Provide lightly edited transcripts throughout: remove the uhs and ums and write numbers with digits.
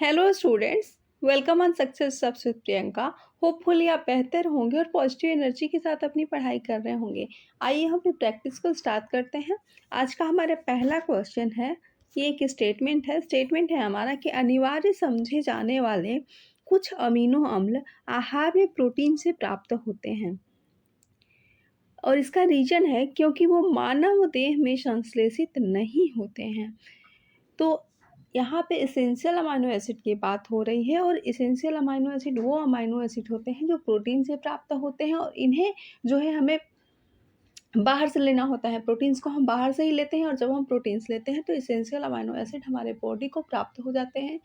Hello students, welcome on success steps with Priyanka. Hopefully आप बेहतर होंगे और पॉजिटिव एनर्जी के साथ अपनी पढ़ाई कर रहे होंगे। आइए हम अपनी प्रैक्टिस को स्टार्ट करते हैं। आज का हमारा पहला क्वेश्चन है, ये एक स्टेटमेंट है हमारा कि अनिवार्य समझे जाने वाले कुछ अमीनो अम्ल आहार में प्रोटीन से प्राप्त होते हैं और इसका रीजन है क्योंकि वो मानव देह में संश्लेषित नहीं होते हैं। तो यहाँ पे एसेंशियल अमाइनो एसिड की बात हो रही है और एसेंशियल अमाइनो एसिड वो अमाइनो एसिड होते हैं जो प्रोटीन से प्राप्त होते हैं और इन्हें जो है हमें बाहर से लेना होता है। प्रोटीन्स को हम बाहर से ही लेते हैं और जब हम प्रोटीन्स लेते हैं तो एसेंशियल अमाइनो एसिड हमारे बॉडी को प्राप्त हो जाते हैं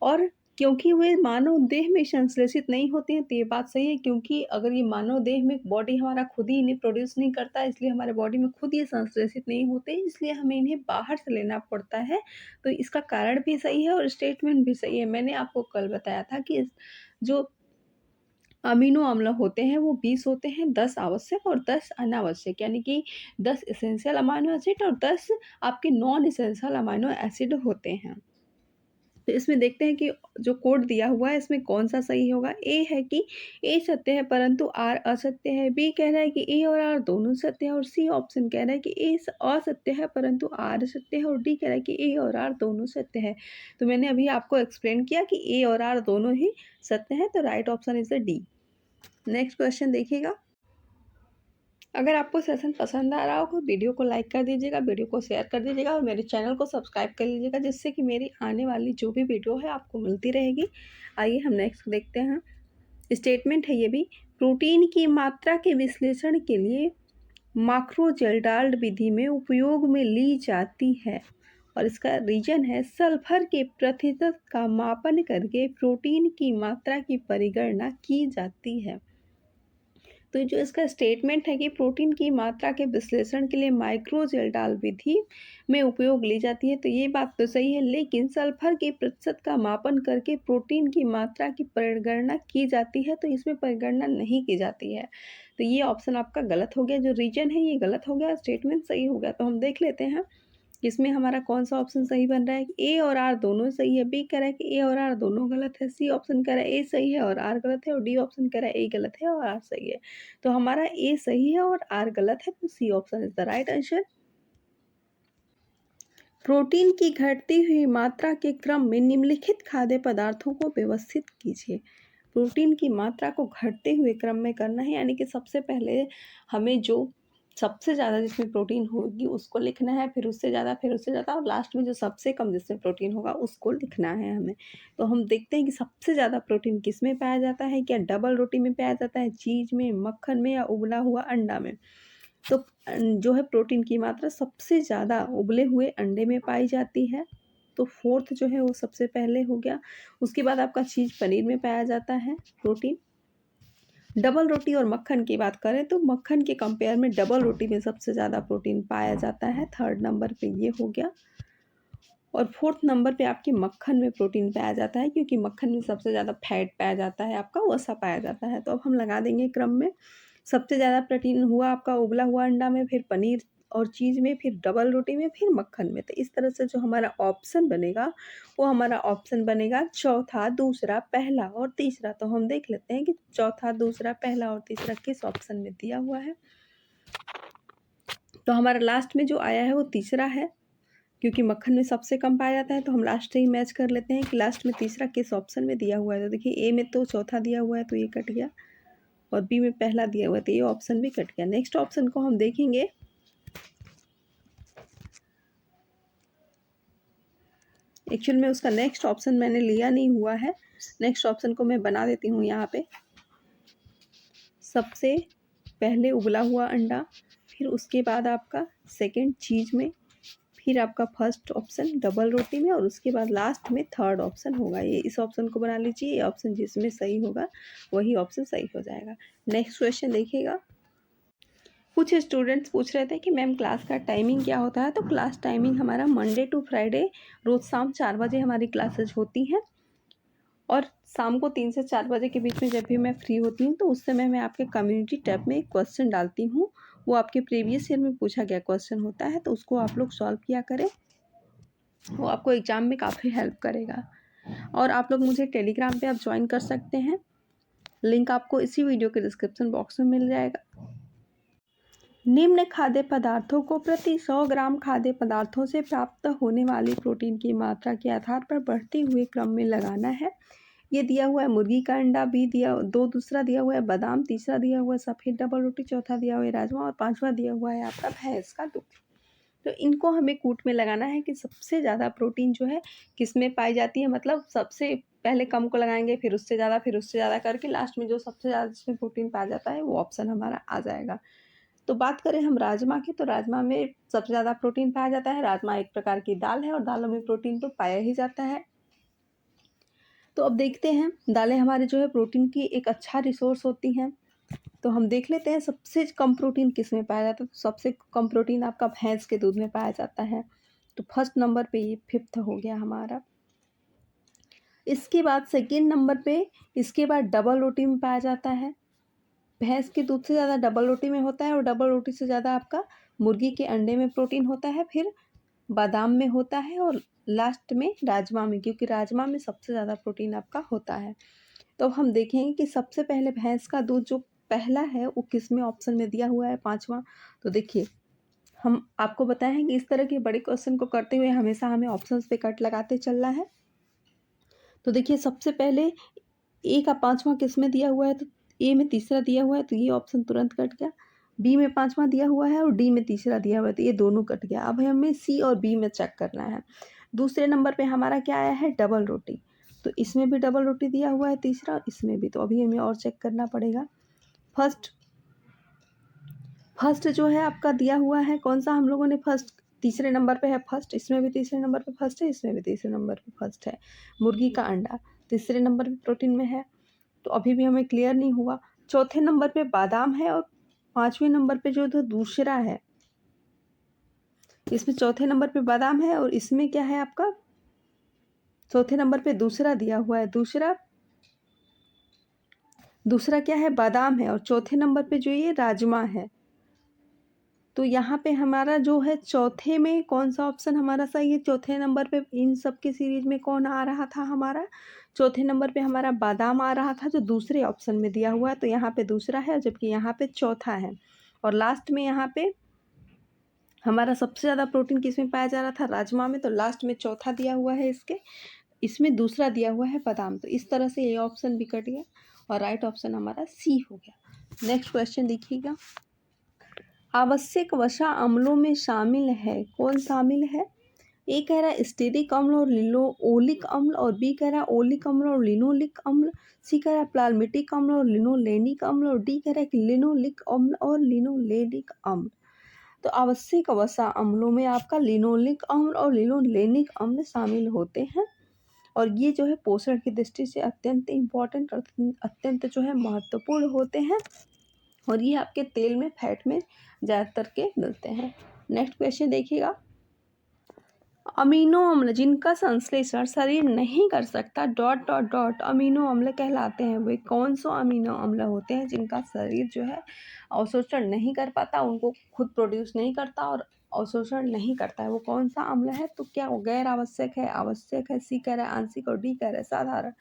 और क्योंकि वे मानव देह में संश्लेषित नहीं होते हैं तो ये बात सही है, क्योंकि अगर ये मानव देह में बॉडी हमारा खुद ही इन्हें प्रोड्यूस नहीं करता है, इसलिए हमारे बॉडी में खुद ये संश्लेषित नहीं होते, इसलिए हमें इन्हें बाहर से लेना पड़ता है। तो इसका कारण भी सही है और स्टेटमेंट भी सही है। मैंने आपको कल बताया था कि जो अमीनो अम्ल होते हैं वो 20 होते हैं, 10 आवश्यक और 10 अनावश्यक, यानी कि 10 एसेंशियल अमाइनो एसिड और 10 आपके नॉन एसेंशियल अमाइनो एसिड होते हैं। तो इसमें देखते हैं कि जो कोड दिया हुआ है इसमें कौन सा सही होगा। ए है कि ए सत्य है परंतु आर असत्य है, बी कह रहा है कि ए और आर दोनों सत्य है और सी ऑप्शन कह रहा है कि ए असत्य है परंतु आर सत्य है और डी कह रहा है कि ए और आर दोनों सत्य है। तो मैंने अभी आपको एक्सप्लेन किया कि ए और आर दोनों ही सत्य है, तो right option is the D. Next question देखिएगा। अगर आपको सेशन पसंद आ रहा हो तो वीडियो को लाइक कर दीजिएगा, वीडियो को शेयर कर दीजिएगा और मेरे चैनल को सब्सक्राइब कर लीजिएगा, जिससे कि मेरी आने वाली जो भी वीडियो है आपको मिलती रहेगी। आइए हम नेक्स्ट देखते हैं। स्टेटमेंट है ये भी, प्रोटीन की मात्रा के विश्लेषण के लिए माक्रोजेल्डाल्ड विधि में उपयोग में ली जाती है और इसका रीजन है सल्फर के प्रतिशत का मापन करके प्रोटीन की मात्रा की परिगणना की जाती है। तो जो इसका स्टेटमेंट है कि प्रोटीन की मात्रा के विश्लेषण के लिए माइक्रोजेल्डाल विधि में उपयोग ली जाती है, तो ये बात तो सही है, लेकिन सल्फर के प्रतिशत का मापन करके प्रोटीन की मात्रा की परिगणना की जाती है, तो इसमें परिगणना नहीं की जाती है। तो ये ऑप्शन आपका गलत हो गया, जो रीजन है ये गलत हो गया, स्टेटमेंट सही हो गया। तो हम देख लेते हैं इसमें हमारा कौन सा ऑप्शन सही बन रहा है कि ए और आर दोनों सही है, बी कह रहा है कि ए और आर दोनों गलत है, सी ऑप्शन कह रहा है ए सही है और आर गलत है और डी ऑप्शन कह रहा है ए गलत है और आर सही है। तो हमारा ए सही है और आर गलत है, तो C option is the right answer. Protein की घटती हुई मात्रा के क्रम में निम्नलिखित खाद्य पदार्थों को व्यवस्थित कीजिए। प्रोटीन की मात्रा को घटते हुए क्रम में करना है, यानी कि सबसे पहले हमें जो सबसे ज़्यादा जिसमें प्रोटीन होगी उसको लिखना है, फिर उससे ज़्यादा और लास्ट में जो सबसे कम जिसमें प्रोटीन होगा उसको लिखना है हमें। तो हम देखते हैं कि सबसे ज़्यादा प्रोटीन किस में पाया जाता है, क्या डबल रोटी में पाया जाता है, चीज़ में, मक्खन में या उबला हुआ अंडा में। तो जो है प्रोटीन की मात्रा सबसे ज़्यादा उबले हुए अंडे में पाई जाती है, तो फोर्थ जो है वो सबसे पहले हो गया। उसके बाद आपका चीज़ पनीर में पाया जाता है प्रोटीन। डबल रोटी और मक्खन की बात करें तो मक्खन के कंपेयर में डबल रोटी में सबसे ज़्यादा प्रोटीन पाया जाता है, थर्ड नंबर पे ये हो गया। और फोर्थ नंबर पे आपके मक्खन में प्रोटीन पाया जाता है, क्योंकि मक्खन में सबसे ज़्यादा फैट पाया जाता है, आपका वसा पाया जाता है। तो अब हम लगा देंगे क्रम में, सबसे ज़्यादा प्रोटीन हुआ आपका उबला हुआ अंडा में, फिर पनीर और चीज़ में, फिर डबल रोटी में, फिर मक्खन में। तो इस तरह से जो हमारा ऑप्शन बनेगा वो हमारा ऑप्शन बनेगा चौथा, दूसरा, पहला और तीसरा। तो हम देख लेते हैं कि चौथा, दूसरा, पहला और तीसरा किस ऑप्शन में दिया हुआ है। तो हमारा लास्ट में जो आया है वो तीसरा है, क्योंकि मक्खन में सबसे कम पाया जाता है, तो हम लास्ट से ही मैच कर लेते हैं कि लास्ट में तीसरा किस ऑप्शन में दिया हुआ है। तो देखिए ए में तो चौथा दिया हुआ है तो ये कट गया, और बी में पहला दिया हुआ है तो ये ऑप्शन भी कट गया। नेक्स्ट ऑप्शन को हम देखेंगे। एक्चुअल में उसका नेक्स्ट ऑप्शन मैंने लिया नहीं हुआ है, नेक्स्ट ऑप्शन को मैं बना देती हूँ यहाँ पे। सबसे पहले उबला हुआ अंडा, फिर उसके बाद आपका सेकंड चीज़ में, फिर आपका फर्स्ट ऑप्शन डबल रोटी में, और उसके बाद लास्ट में थर्ड ऑप्शन होगा। ये इस ऑप्शन को बना लीजिए, ये ऑप्शन जिसमें सही होगा वही ऑप्शन सही हो जाएगा। नेक्स्ट क्वेश्चन देखिएगा। कुछ स्टूडेंट्स पूछ रहे थे कि मैम क्लास का टाइमिंग क्या होता है। तो क्लास टाइमिंग हमारा मंडे टू फ्राइडे रोज़ शाम 4 बजे हमारी क्लासेज होती हैं, और शाम को 3 से 4 बजे के बीच में जब भी मैं फ्री होती हूँ तो उस समय मैं आपके कम्युनिटी टैब में एक क्वेश्चन डालती हूँ। वो आपके प्रीवियस ईयर में पूछा गया क्वेश्चन होता है, तो उसको आप लोग सॉल्व किया करें, वो आपको एग्ज़ाम में काफ़ी हेल्प करेगा। और आप लोग मुझे टेलीग्राम पे आप ज्वाइन कर सकते हैं, लिंक आपको इसी वीडियो के डिस्क्रिप्शन बॉक्स में मिल जाएगा। निम्न खाद्य पदार्थों को प्रति 100 ग्राम खाद्य पदार्थों से प्राप्त होने वाली प्रोटीन की मात्रा के आधार पर बढ़ते हुए क्रम में लगाना है। ये दिया हुआ है मुर्गी का अंडा, दूसरा दिया हुआ है बादाम, तीसरा दिया हुआ है सफ़ेद डबल रोटी, चौथा दिया हुआ है राजमा और पांचवा दिया हुआ है आपका भैंस का दूध। तो इनको हमें कूट में लगाना है कि सबसे ज़्यादा प्रोटीन जो है किस में पाई जाती है, मतलब सबसे पहले कम को लगाएंगे, फिर उससे ज़्यादा करके लास्ट में जो सबसे ज़्यादा जिसमें प्रोटीन पाया जाता है वो ऑप्शन हमारा आ जाएगा। तो बात करें हम राजमा की, तो राजमा में सबसे ज़्यादा प्रोटीन पाया जाता है। राजमा एक प्रकार की दाल है और दालों में प्रोटीन तो पाया ही जाता है। तो अब देखते हैं, दालें हमारे जो है प्रोटीन की एक अच्छा रिसोर्स होती हैं। तो हम देख लेते हैं सबसे कम प्रोटीन किस में पाया जाता है। तो सबसे कम प्रोटीन आपका भैंस के दूध में पाया जाता है। तो फर्स्ट नंबर पे ये 5th हो गया हमारा। इसके बाद सेकेंड नंबर पे, इसके बाद डबल रोटी में पाया जाता है। भैंस के दूध से ज़्यादा डबल रोटी में होता है और डबल रोटी से ज़्यादा आपका मुर्गी के अंडे में प्रोटीन होता है, फिर बादाम में होता है और लास्ट में राजमा में, क्योंकि राजमा में सबसे ज़्यादा प्रोटीन आपका होता है। तो हम देखेंगे कि सबसे पहले भैंस का दूध जो पहला है वो किस में ऑप्शन में दिया हुआ है, पाँचवा। तो देखिए, हम आपको बताएं हैं कि इस तरह के बड़े क्वेश्चन को करते हुए हमेशा हमें ऑप्शंस पे कट लगाते चलना है। तो देखिए, सबसे पहले ए का पाँचवा किस में दिया हुआ है, तो ए में तीसरा दिया हुआ है, तो ये ऑप्शन तुरंत कट गया। बी में पाँचवा दिया हुआ है और डी में तीसरा दिया हुआ है, तो ये दोनों कट गया। अब हमें सी और बी में चेक करना है। दूसरे नंबर पे हमारा क्या आया है, डबल रोटी। तो इसमें भी डबल रोटी दिया हुआ है तीसरा, इसमें भी। तो अभी हमें और चेक करना पड़ेगा। फर्स्ट जो है आपका दिया हुआ है कौन सा, हम लोगों ने फर्स्ट तीसरे नंबर पे है फर्स्ट, इसमें भी तीसरे नंबर पे फर्स्ट है, इसमें भी तीसरे नंबर पे फर्स्ट है। मुर्गी का अंडा तीसरे नंबर पे प्रोटीन में है, तो अभी भी हमें क्लियर नहीं हुआ। चौथे नंबर पे बादाम है और पांचवें नंबर पे जो दूसरा है, इसमें चौथे नंबर पे बादाम है और इसमें क्या है आपका, चौथे नंबर पे दूसरा दिया हुआ है। दूसरा क्या है, बादाम है और चौथे नंबर पे जो ये राजमा है। तो यहाँ पे हमारा जो है चौथे में कौन सा ऑप्शन हमारा सही है, चौथे नंबर पे इन सब के सीरीज में कौन आ रहा था हमारा, चौथे नंबर पे हमारा बादाम आ रहा था जो दूसरे ऑप्शन में दिया हुआ है। तो यहाँ पे दूसरा है जबकि यहाँ पे चौथा है। और लास्ट में यहाँ पे हमारा सबसे ज़्यादा प्रोटीन किस में पाया जा रहा था, राजमा में। तो लास्ट में चौथा दिया हुआ है इसमें दूसरा दिया हुआ है बादाम। तो इस तरह से ये ऑप्शन भी कट गया और राइट ऑप्शन हमारा सी हो गया। नेक्स्ट क्वेश्चन देखिएगा, आवश्यक वसा अम्लों में शामिल है, कौन शामिल है। ए कह रहा है स्टेरिक अम्ल और लिनोओलिक अम्ल, और बी कह रहा है ओलिक अम्ल और लिनोलिक अम्ल, सी कह रहा है प्लाज्मेटिक अम्ल और लिनोलेनिक अम्ल, और डी कह रहा है कि लिनोलिक अम्ल और लिनोलेनिक अम्ल। तो आवश्यक वसा अम्लों में आपका लिनोलिक अम्ल और लिनोलेनिक अम्ल शामिल होते हैं और ये जो है पोषण की दृष्टि से अत्यंत इम्पॉर्टेंट और अत्यंत जो है महत्वपूर्ण होते हैं और ये आपके तेल में, फैट में ज़्यादातर के मिलते हैं। नेक्स्ट क्वेश्चन देखिएगा, अमीनो अम्ल जिनका संश्लेषण शरीर नहीं कर सकता डॉट डॉट डॉट अमीनो अम्ल कहलाते हैं। वे कौन से अमीनो अम्ल होते हैं जिनका शरीर जो है अवशोषण नहीं कर पाता, उनको खुद प्रोड्यूस नहीं करता और अवशोषण नहीं करता है, वो कौन सा अम्ल है। तो क्या वो गैर आवश्यक है, आवश्यक है, सी कह रहा है आंशिक और डी कह रहा है साधारण।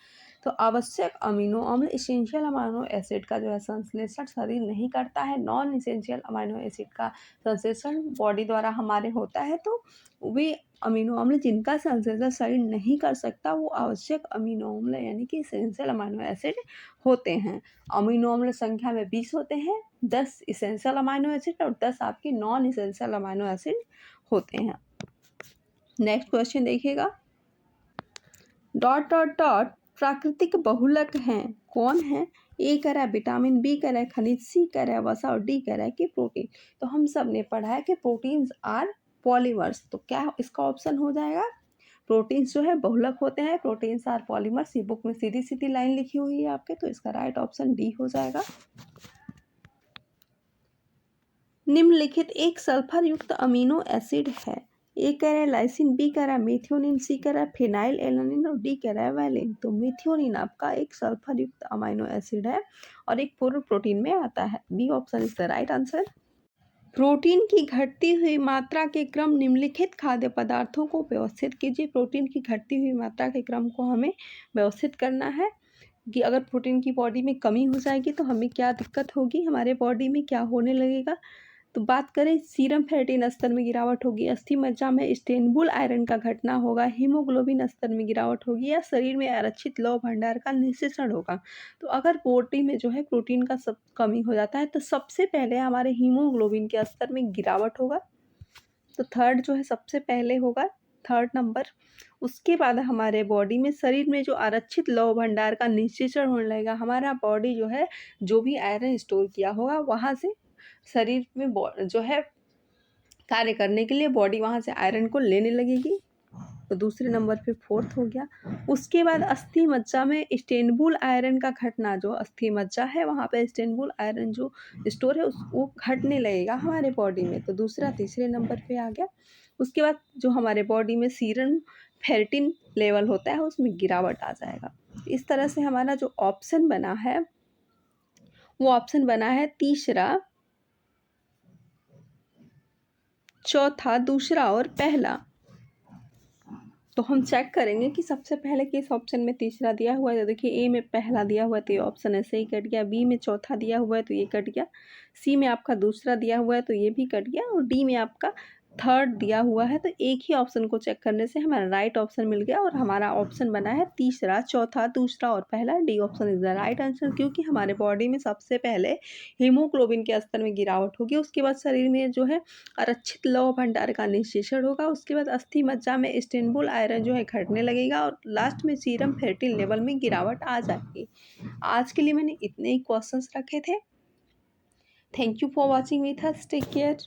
तो आवश्यक अमीनो अम्ल इसेंशियल अमीनो एसिड का जो है संश्लेषण शरीर नहीं करता है, नॉन इसेंशियल अमीनो एसिड का संश्लेषण बॉडी द्वारा हमारे होता है। तो वे अमीनो अम्ल जिनका संश्लेषण शरीर नहीं कर सकता वो आवश्यक अमीनो अम्ल यानी कि इसेंशियल अमीनो एसिड होते हैं। अमीनो अम्ल संख्या में 20 होते हैं, 10 इसेंशियल अमीनो एसिड और 10 आपके नॉन इसेंशियल अमीनो एसिड होते हैं। नेक्स्ट क्वेश्चन देखिएगा, डॉट डॉट डॉट प्राकृतिक बहुलक हैं, कौन है। ए कह रहा है विटामिन, बी कह रहा है खनिज, सी कह रहा है वसा और डी कह रहा है कि प्रोटीन। तो हम सब ने पढ़ा है कि प्रोटीन्स आर पॉलीमर्स, तो क्या इसका ऑप्शन हो जाएगा, प्रोटीन्स जो है बहुलक होते हैं, प्रोटीन्स आर पॉलीमर्स। ये बुक में सीधी सीधी लाइन लिखी हुई है आपके, तो इसका राइट ऑप्शन डी हो जाएगा। निम्नलिखित एक सल्फर युक्त अमीनो एसिड है। ए कह रहा है लाइसिन, बी कह रहा है मेथियोनिन, सी कह रहा है फिनाइल एलानिन और डी कह रहा है वैलिन। तो मेथियोनिन आपका एक सल्फर युक्त अमीनो एसिड है और एक पूर्ण प्रोटीन में आता है। B option is the right answer. Protein की घटती हुई मात्रा के क्रम निम्नलिखित खाद्य पदार्थों को व्यवस्थित कीजिए। प्रोटीन की घटती हुई मात्रा के क्रम को हमें व्यवस्थित करना है कि अगर प्रोटीन की बॉडी में कमी हो जाएगी तो हमें क्या दिक्कत होगी, हमारे बॉडी में क्या होने लगेगा। तो बात करें, सीरम फेरेटिन स्तर में गिरावट होगी, अस्थि मज्जा में स्टेबल आयरन का घटना होगा, हीमोग्लोबिन स्तर में गिरावट होगी या शरीर में आरक्षित लौह भंडार का निःशेषण होगा। तो अगर बॉडी में जो है प्रोटीन का सब कमी हो जाता है तो सबसे पहले हमारे हीमोग्लोबिन के स्तर में गिरावट होगा। तो थर्ड जो है सबसे पहले होगा, थर्ड नंबर। उसके बाद हमारे बॉडी में शरीर में जो आरक्षित लौह भंडार का निःशेषण होने लगेगा। हमारा बॉडी जो है जो भी आयरन स्टोर किया होगा वहाँ से शरीर में जो है कार्य करने के लिए बॉडी वहाँ से आयरन को लेने लगेगी। तो दूसरे नंबर पे फोर्थ हो गया। उसके बाद अस्थि मज्जा में स्टेबल आयरन का घटना, जो अस्थि मज्जा है वहाँ पे स्टेबल आयरन जो स्टोर है वो घटने लगेगा हमारे बॉडी में। तो दूसरा तीसरे नंबर पे आ गया। उसके बाद जो हमारे बॉडी में सीरम फेरेटिन लेवल होता है उसमें गिरावट आ जाएगा। इस तरह से हमारा जो ऑप्शन बना है वो ऑप्शन बना है तीसरा, चौथा, दूसरा और पहला। तो हम चेक करेंगे कि सबसे पहले किस ऑप्शन में तीसरा दिया हुआ है। तो देखिए, ए में पहला दिया हुआ है तो ये ऑप्शन ऐसे ही कट गया, बी में चौथा दिया हुआ है तो ये कट गया, सी में आपका दूसरा दिया हुआ है तो ये भी कट गया और डी में आपका थर्ड दिया हुआ है। तो एक ही ऑप्शन को चेक करने से हमारा राइट ऑप्शन मिल गया और हमारा ऑप्शन बना है तीसरा, चौथा, दूसरा और पहला। D option is the right answer, क्योंकि हमारे बॉडी में सबसे पहले हीमोग्लोबिन के स्तर में गिरावट होगी, उसके बाद शरीर में जो है आरक्षित लौह भंडार का निःशेषण होगा, उसके बाद अस्थि मज्जा में स्टेबल आयरन जो है घटने लगेगा और लास्ट में सीरम फेरेटिन लेवल में गिरावट आ जाएगी। आज के लिए मैंने इतने ही क्वेश्चंस रखे थे। Thank you for watching with us, take care.